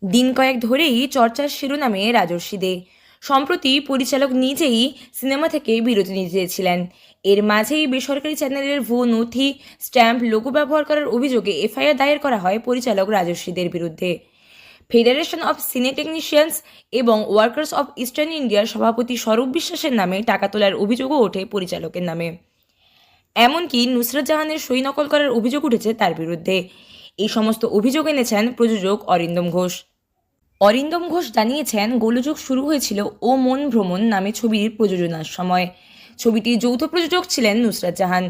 দিন কয়েক ধরেই চর্চার শিরোনামে রাজর্ষি দে। সম্প্রতি পরিচালক নিজেই সিনেমা থেকে বিরতি নিতে চেয়েছিলেন। এর মাঝেই বেসরকারি চ্যানেলের ভুয়ো নথি, স্ট্যাম্প, লোগো ব্যবহার করার অভিযোগে এফআইআর দায়ের করা হয় পরিচালক রাজর্ষি দের বিরুদ্ধে। ফেডারেশন অফ সিনে টেকনিশিয়ানস এবং ওয়ার্কার্স অফ ইস্টার্ন ইন্ডিয়ার সভাপতি স্বরূপ বিশ্বাসের নামে টাকা তোলার অভিযোগও ওঠে পরিচালকের নামে। এমনকি নুসরত জাহানের সই নকল করার অভিযোগ উঠেছে তার বিরুদ্ধে। এই সমস্ত অভিযোগ এনেছেন প্রযোজক অরিন্দম ঘোষ। অরিন্দম ঘোষ জানিয়েছেন, গোলযোগ শুরু হয়েছিল ও মন ভ্রমণ নামে ছবির প্রযোজনার সময়। ছবিটির যৌথ প্রযোজক ছিলেন নুসরত জাহান।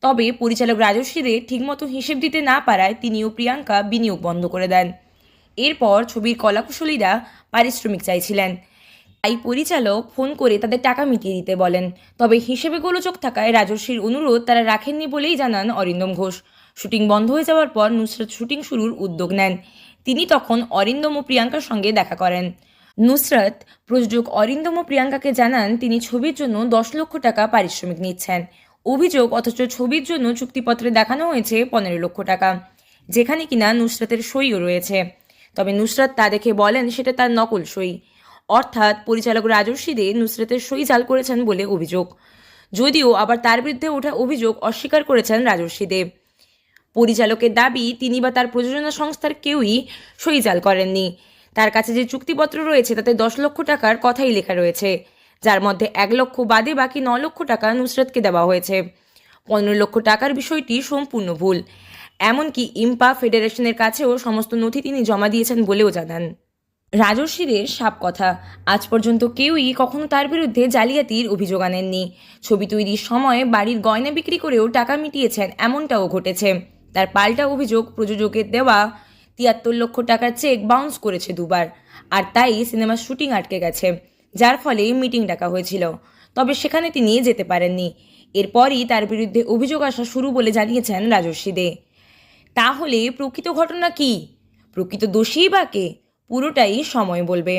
তবে পরিচালক রাজর্ষি দে ঠিকমতো হিসেব দিতে না পারায় তিনি ও প্রিয়াঙ্কা বিনিয়োগ বন্ধ করে দেন। এরপর ছবির কলাকুশলীরা পারিশ্রমিক চাইছিলেন, তাই পরিচালক ফোন করে তাদের টাকা মিটিয়ে দিতে বলেন। তবে হিসেবে গোলযোগ থাকায় রাজর্ষির অনুরোধ তারা রাখেননি বলেই জানান অরিন্দম ঘোষ। শুটিং বন্ধ হয়ে যাওয়ার পর নুসরত শুটিং শুরুর উদ্যোগ নেন। তিনি তখন অরিন্দম ও প্রিয়াঙ্কার সঙ্গে দেখা করেন। নুসরত প্রযোজক অরিন্দম ও প্রিয়াঙ্কাকে জানান তিনি ছবির জন্য 10 লক্ষ টাকা পারিশ্রমিক নিচ্ছেন। অভিযোগ, অথচ ছবির জন্য চুক্তিপত্রে দেখানো হয়েছে 15 লক্ষ টাকা, যেখানে কিনা নুসরতের সইও রয়েছে। তবে নুসরত তা দেখে বলেন সেটা তার নকল সই। অর্থাৎ পরিচালক রাজর্ষি দে নুসরতের সই জাল করেছেন বলে অভিযোগ। যদিও আবার তার বিরুদ্ধে ওঠা অভিযোগ অস্বীকার করেছেন রাজর্ষি দে। পরিচালকের দাবি, তিনি বা তার প্রযোজনা সংস্থার কেউই সই জাল করেননি। তার কাছে যে চুক্তিপত্র রয়েছে তাতে 10 লক্ষ টাকার কথাই লেখা রয়েছে, যার মধ্যে 1 লক্ষ বাদে বাকি 9 লক্ষ টাকা নুসরতকে দেওয়া হয়েছে। 15 লক্ষ টাকার বিষয়টি সম্পূর্ণ ভুল। এমনকি ইম্পা ফেডারেশনের কাছেও সমস্ত নথি তিনি জমা দিয়েছেন বলেও জানান রাজর্ষিদের। সাপ কথা, আজ পর্যন্ত কেউই কখনো তার বিরুদ্ধে জালিয়াতির অভিযোগ আনেননি। ছবি তৈরির সময় বাড়ির গয়না বিক্রি করেও টাকা মিটিয়েছেন, এমনটাও ঘটেছে। তার পাল্টা অভিযোগ, প্রযোজকের দেওয়া 73 লক্ষ টাকার চেক বাউন্স করেছে দুবার, আর তাই সিনেমার শুটিং আটকে গেছে, যার ফলে মিটিং ডাকা হয়েছিল। তবে সেখানে তিনি যেতে পারেননি। এরপরই তার বিরুদ্ধে অভিযোগ আসা শুরু বলে জানিয়েছেন রাজর্ষি দে। তাহলে প্রকৃত ঘটনা কি? প্রকৃত দোষী বা কে? পুরোটাই সময় বলবে।